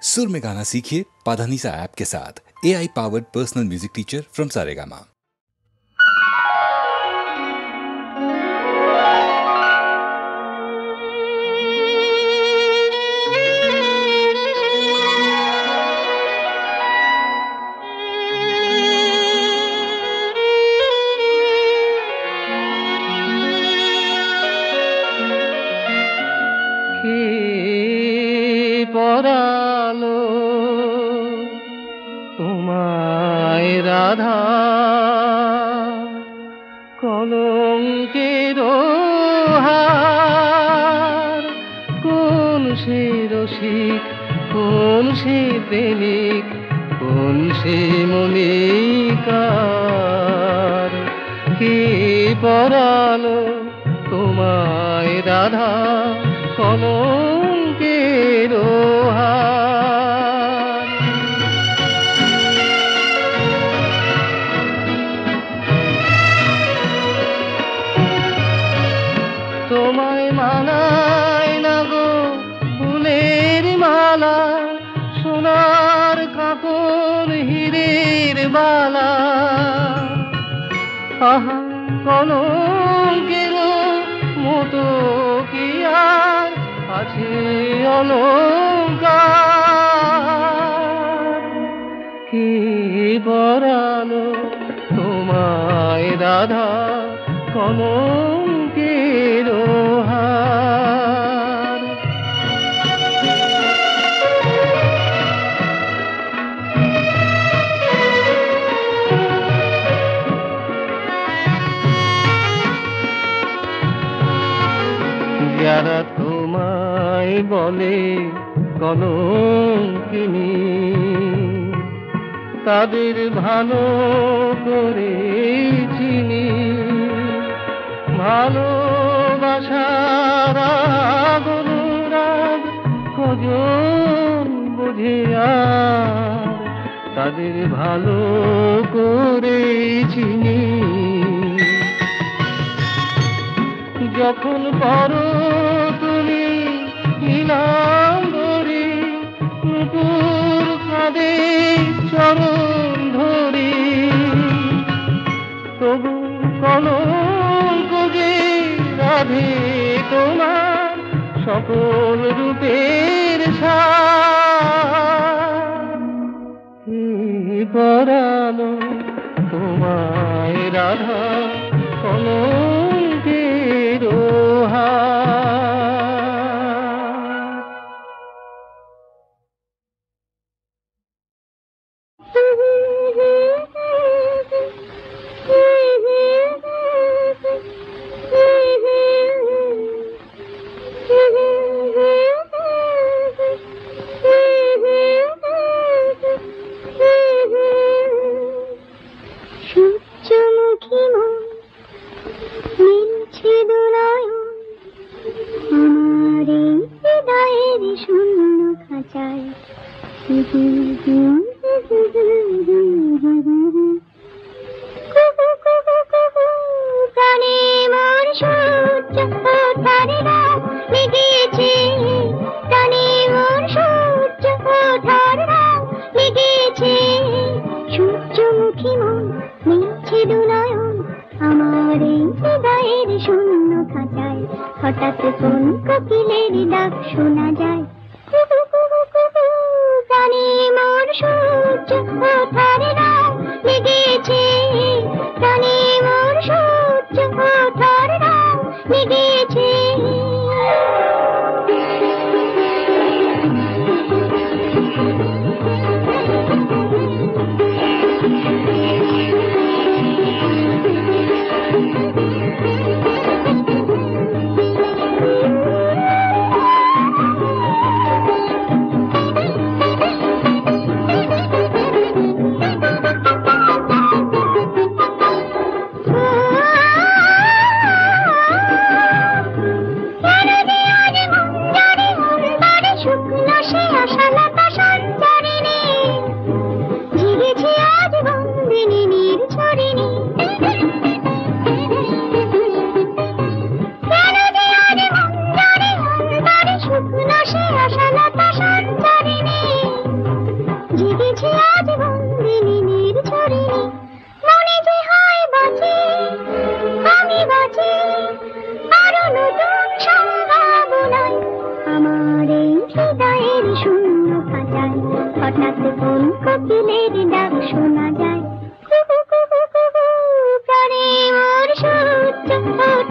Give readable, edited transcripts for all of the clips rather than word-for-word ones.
सुर में गाना सीखिए पाधानीसा ऐप के साथ। AI powered personal music teacher from Saregama. পরালো তোমায় রাধা কলঙ্কের হার, কোন সে রসিক, কোন সে প্রেমিক, কোন সে মনিকার। কে পরালো তোমায় রাধা কলঙ্কের হার। তোমায় মানায় না গো ফুলের মালা, সোনার কাকন হীরের বালা। আহা কলঙ্কের মতো কি আর আছে অলঙ্কার। কে পরালো তোমায় রাধা কলঙ্কের হার। যারা তোমায় বলে কলঙ্কিনী, তাদের ভালো করে চিনি। ভালোবাসার অনুরাগ কজন বোঝে আর, তাদের ভালো করে চিনি। যখন পরো তুমি নীলাম ধরি, নুপুর কাঁদে চরণ ধরি, তবু কলঙ্ক যে রাধে তোমার সকল রূপের সার। কে পরালো তোমায় রাধা কলঙ্কের হার। সূর্যমুখী মন মিলছে দোলায়ন, আমার এই হৃদয়ের শূন্য খাঁচায়। প্রাণে মোর সূর্য ওঠার রাত লেগেছে, প্রাণে মোর সূর্য ওঠার রাত লেগেছে। সূর্যমুখী মন মিলছে দোলায়ন, আমার এই হৃদয়ের শূন্য খাঁচায়। হঠাৎ কোন কোকিলের ডাক শোনা যায়, প্রাণে মোর সূর্য ওঠার রাত লেগেছে, প্রাণে মোর সূর্য ওঠার রাত লেগেছে। হঠাৎ কোন কোকিলের ডাক শোনা যায়, কুহু কুহু কুহু, প্রাণে মোর সূর্য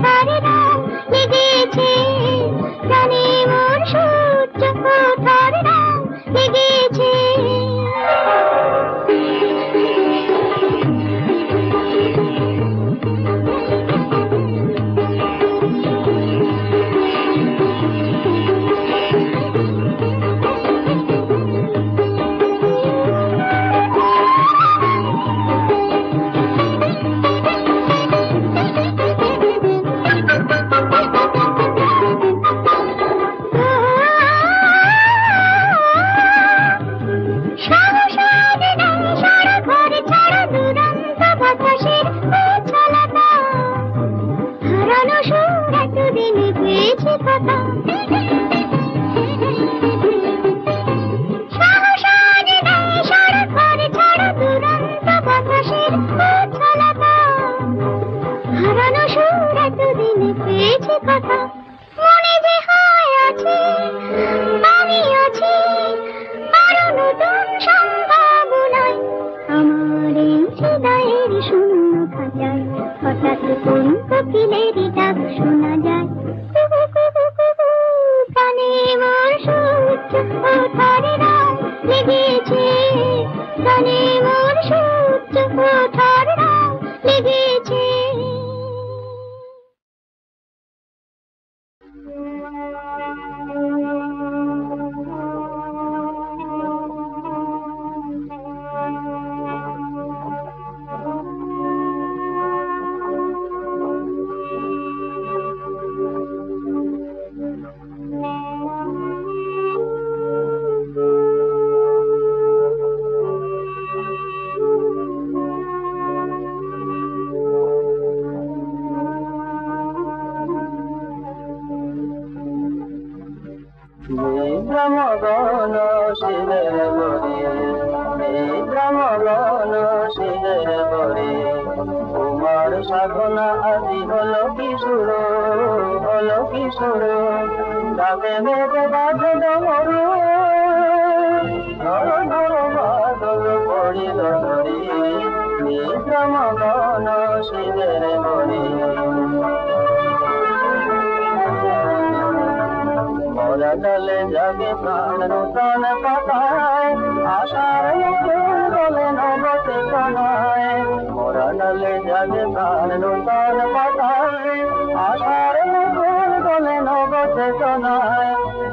তার নাম লেগেছে, প্রাণে মোর সূর্য তার নাম লেগেছে। হঠাৎ কোন কোকিলের ডাক শোনা যায়, কুহু কুহু কুহু, প্রাণে মোর সূর্য তার নাম লেগেছে, প্রাণে মোর সূর্য তার নাম লেগেছে। তোমার সাধনা আজি হলো কিশোর, হলো কিশোর, যাবে মেঘে বাঁধে ডমরু, ধরো ধরো বাদল পড়িল ধরি, নিদ্র মগন শিবের বরি। মরা ডালে জাগে প্রাণ নূতন পাতায়, আশার মুকুল বলে নবতে কনায়। মরা ডালে জাগে প্রাণ নূতন পাতায়, আশার মুকুল বলে নবতে কনায়।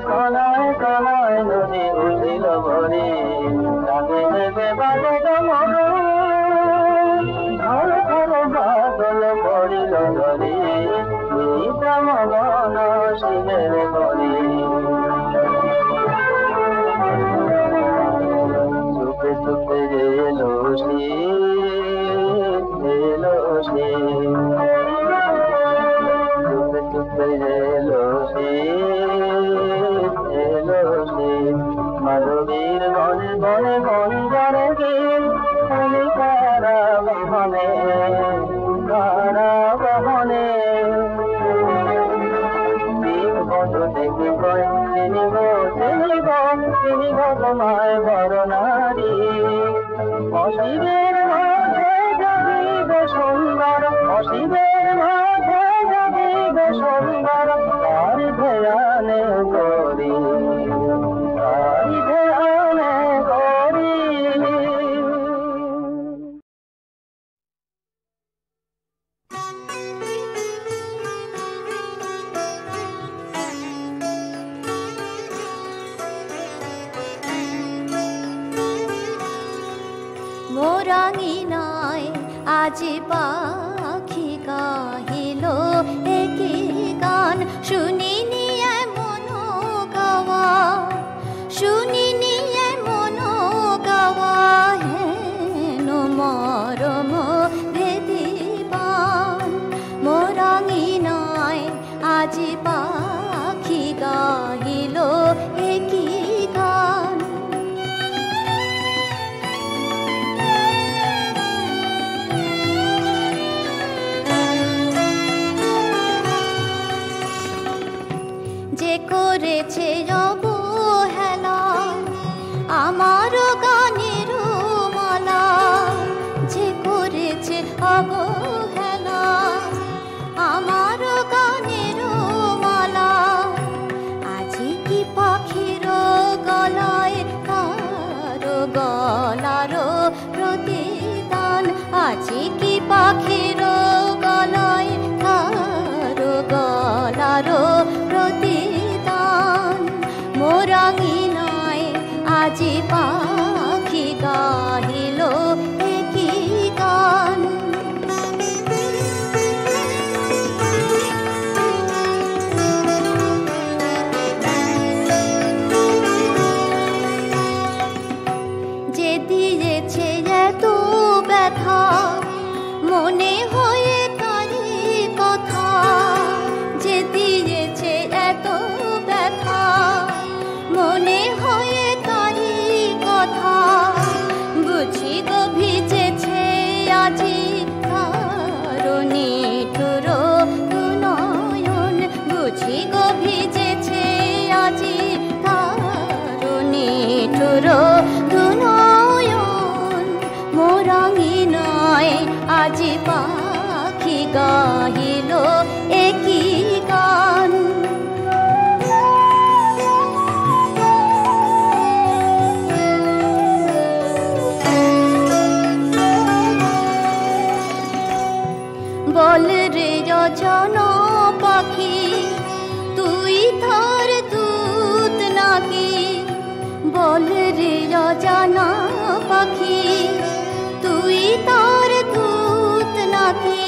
কনায় কনায় নদী উঠিল ভরি, জাগে দেবে বাজে ডমরু, ধরো ধরো বাদল পড়িল ধরি, নিদ্র মগন শিবের বরি। চুপে চুপে এলো শিব, এলো শিব, চুপে চুপে এলো শিব, এলো শিব। মাধবীর বনে বনে বন্দরে গিল, কারা বহনে, কারা বহনে। দেখি কয় চিনিব চিনিব চিনিব তোমায় বড় নারী, অশিবের মাঝে যাবিবে সুন্দর, অশিবের মাঝে যাবিবে সুন্দর, আর ধ্যানে করি, আর ধ্যানে করি। মোরাঙিনায় আজি পাখি গাহিল একই গান, শুনিনি এমন গাওয়া, শুনিনি এমন গাওয়া, হেন মরম ভেদিবান। মোরাঙিনায় আজি পাখি গাহিল একই গান। গলারো প্রতিদান আজি কি পাখির গলায় কারো গলারো প্রতিদান মোরাঙিনায় আজি পাখি গাহিল একই গান যে দিয়েছে এত ব্যথা মনে হয়ে তারি কথা যে দিয়েছে এত ব্যথা মনে হয়ে তারি কথা বুঝি গো ভিজেছে আজি কারণে টুরো নয়ন বুঝি গো ভিজেছে আজি কারণে টুরো নয়ন মোরাঙিনায় আজি পাখি গাহিল একই গান বল রে অজানা পাখি তুই তার দূত নাকি বল রে অজানা পাখি তুই তার দূত নাকি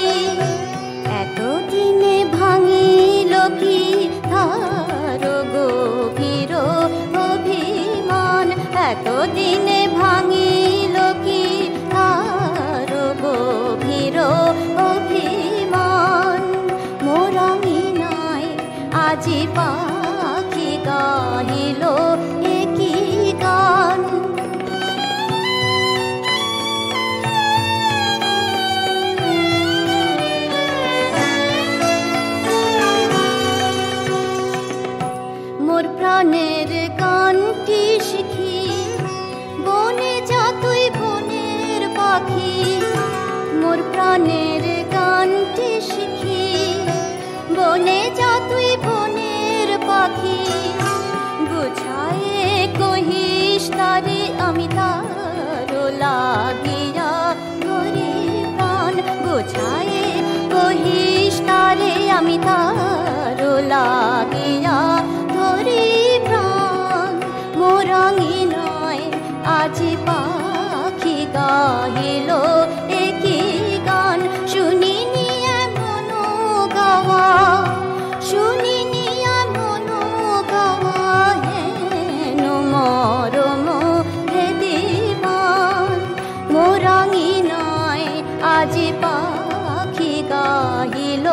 এতদিনে ভাঙিল কি তার গভীর অভিমান এতদিনে ভাঙিল কি তার গভীর অভিমান মোরাঙিনায় আজি পাখি গাহিল একই গান মোর প্রাণের গানটি শিখি বনে যা তুই বনের পাখি মোর প্রাণের গানটি শিখি বনে যা তুই বনের পাখি বুঝায়ে কহিস তারে আমি তার লাগিয়া ধরে প্রাণ বুঝায়ে কহিস তারে আমি তার লাগিয়া ধরে প্রাণ মোরাঙিনায় আজি পাখি গাহিল একই গান শুনিনি এমন গাওয়া শুনিনি এমন গাওয়া হেন মরম হৃদিবান মোরাঙিনায় আজি পাখি গাহিল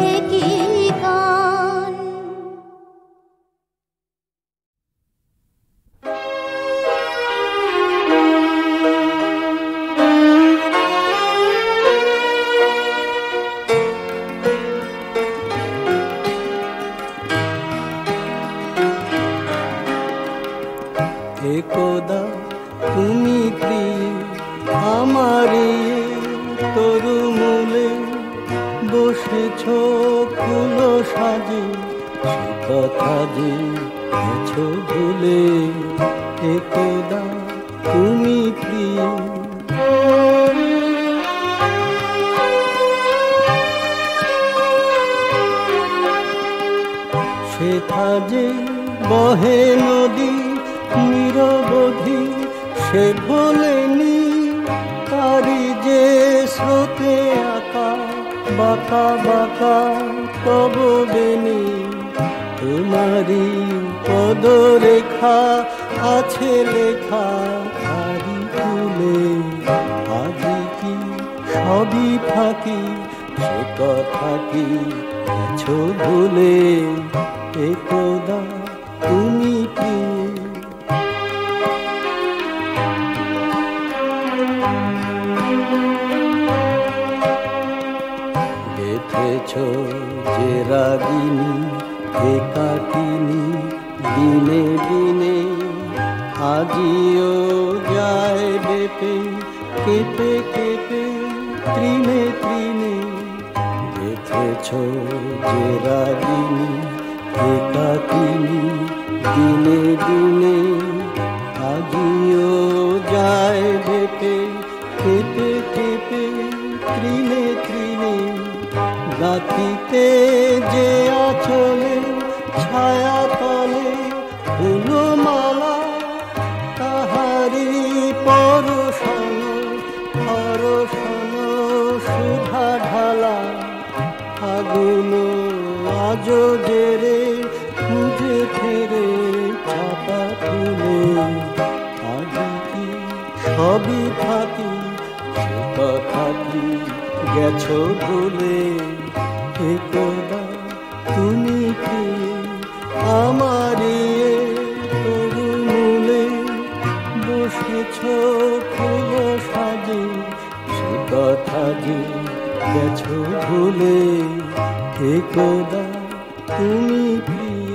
একই গান একদা তুমি প্রিয় আমার তরু মূলে বসেছ ফুল সাজে সে কথা যে গেছো ভুলে একদা তুমি প্রিয় সেথা যে বহে নদী নিরবধি সে ভোলেনি তারি যে স্রোতে আঁকা বাঁকা বাঁকা তব বেনি তোমারি পদরেখা আছে লেখা তারি ফুলে আজি কি সবই ফাঁকি সে কথা কি গেছো ভুলে একদা তুমি প্রিয় গেথেছ যে রাগিনী এ কাটিনি দিনে দিনে আজিও যায় বেপে কেটে কেটে তৃণে তৃণে গেথেছ যে রাগিনী এ কাটিনি দিনে দিনে আজিও কেঁপে কেঁপে কেঁপে তৃণে তৃণে রাতিতে যে আঁচলে ছায়া তলে ফুলমালা তাহারি পরশন পরশন সুধা ঢালা আগুন আজ জেরে খুঁজে ফেরে চাপা ফুলে আগে কি সবই থাকি সে কথা কি গেছো ভুলে একদা তুমি কি আমার তরুমূলে বসেছ ফুল সাজে সে কথা যে গেছো ভুলে একদা তুমি প্রিয়।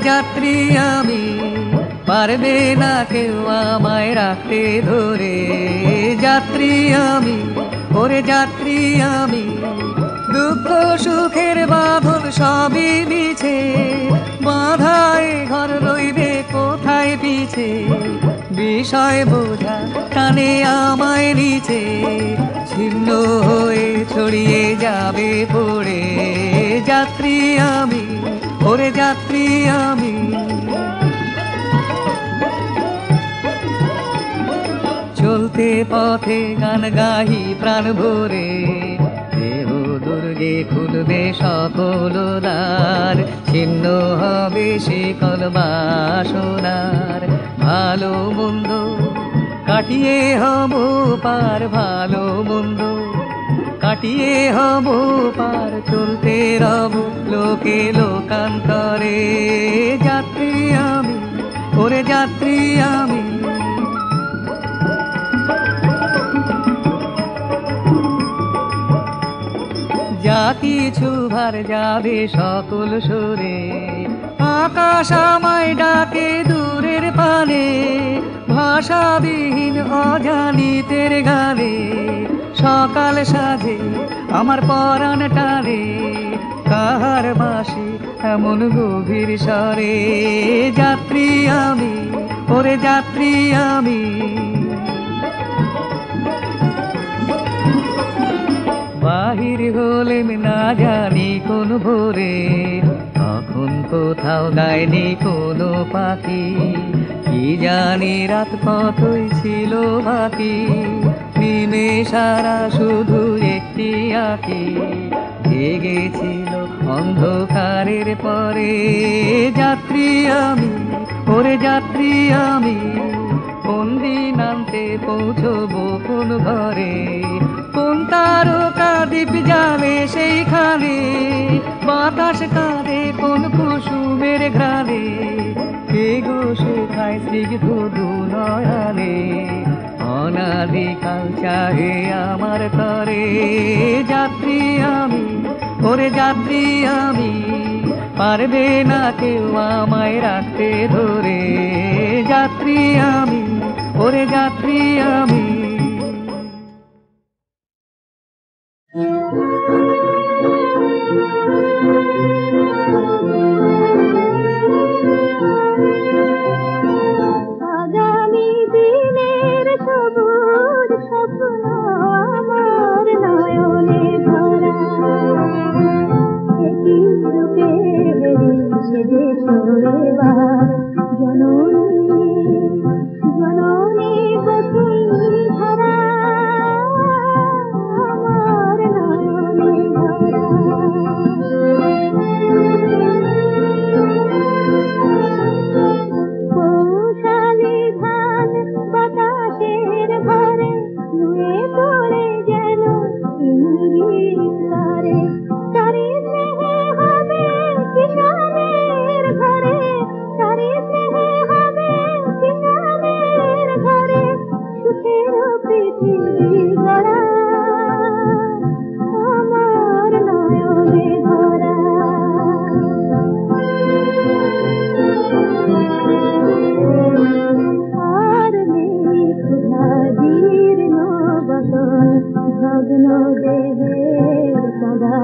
যাত্রী আমি, পারবে না কেউ আমায় রাখতে ধরে। যাত্রী আমি, ওরে যাত্রী আমি, দুঃখ সুখের বাঁধন সবই মিছে, বাঁধায় ঘর রইবে কোথায় পিছে, বিষয় বোঝা টানে আমায় নিচে, ছিন্ন হয়ে ছড়িয়ে যাবে পড়ে। যাত্রী আমি, ওরে যাত্রী আমি। চলতে পথে গান গাহি প্রাণ ভরে, দেহ দুর্গে খুলবে সকল দ্বার, ছিন্ন হবে শিকল বাসনার। ভালো মন্দ কাটিয়ে হব পার, ভালো মন্দ কাটিয়ে হব পার, চলতে রব লোকে লোকান্তরে। যাত্রী আমি, ওরে যাত্রী আমি। যা কিছু ভার যাবে সকল সরে, আকাশ আমায় ডাকে দূরের পানে, ভাষাবিহীন অজানিতের গানে। সকাল সাজে আমার পরাণ টানে, কাহার বাসি এমন গভীর স্বরে। যাত্রী আমি, ওরে যাত্রী আমি। বাহির হলেম না জানি কোন ভোরে, তখন কোথাও গায়নি কোনো পাখি, কি জানি রাত কতই ছিল বাকি, নিমেষারা শুধু একটি আঁকি, জেগেছিল অন্ধকারের পরে। যাত্রী আমি, ওরে যাত্রী আমি, কোন দিন আনতে পৌঁছবো কোন ঘরে, কোন তারকা দ্বীপ যাবে সেইখানে, বাতাস কাঁদে কোন কুসুমের ঘ্রাণে, কে গো শেখায় স্নিগ্ধ দুনয়নে, অনাদিকাল চাহে আমার তরে। যাত্রী আমি, ওরে যাত্রী আমি, পারবে না কেউ আমায় রাখতে ধরে। যাত্রী আমি, ওরে যাত্রী আমি। আগামী দিনের সবুজ স্বপ্ন আমার নয়নে ভরা, একই রূপে সেজে এবার জননী জননী বসুন্ধরা আমার নয়নে ভরা। কৌশালী ধান বাতাসের ভরে নুয়ে পড়ে যেন ইঙ্গিত করে, তারি স্নেহে হবে কিষানের ঘরে, তারি স্নেহে হবে কিষানের ঘরে, সুখের পৃথিবী গড়া আমার নয়নে ভরা। আর নেই ক্ষুধা জীর্ণ বসন, ভগ্ন দেহের সদা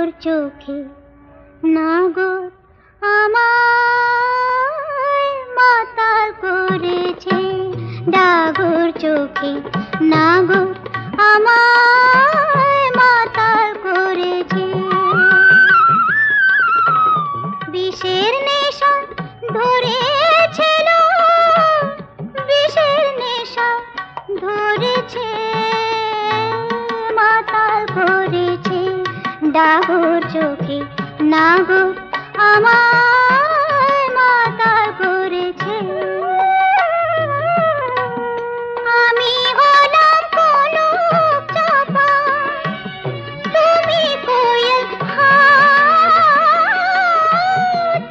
ডাগর চোখে নাগর আমায় মাতাল করেছে, ডাগর চোখে নাগর আমায় মাতাল করেছে। বিষের নেশা ধরেছিল, বিষের নেশা ধরেছে, মাতাল করেছে, ডাগর চোখে নাগর আমায় মাতাল করেছে। আমি হলাম কনক চাপা, তুমি কোয়েল হাট,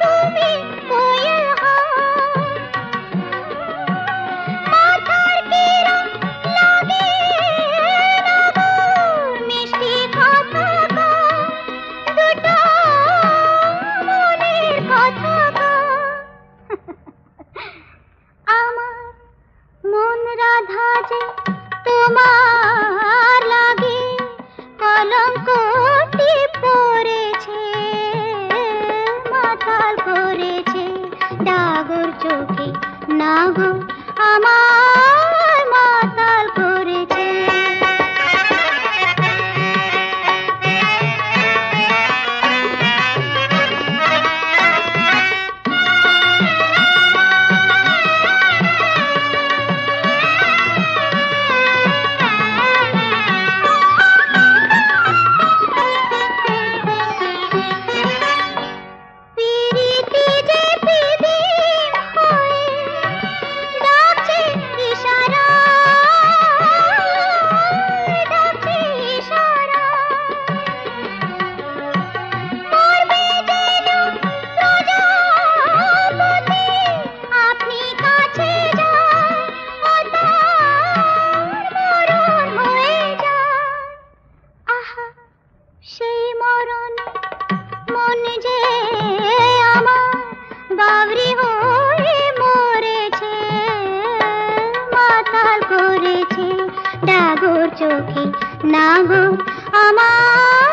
তুমি কোয়েল হাট। মাথার কিরণ লাগে নাগর, মিষ্টি কথা দুটো মনের কথা। আমার মন রাধা যে তোমার লাগে কলঙ্কটি পড়েছে, মাতাল করেছে, ডাগর চোখে নাগর আমার মাতাল করেছে। পিরিতি যে পিদিম হয়ে ডাকছে ইশারায়, ডাকছে ইশারায়। মরবে যেন প্রজাপতি, আপনি কাছে যান, ও তার মরণ হয়ে যায়। আহা সেই মরণ মন যে আমার বাবরি হয়ে মরেছে, মাতাল করেছে, ডাগর চোখে নাগর আমার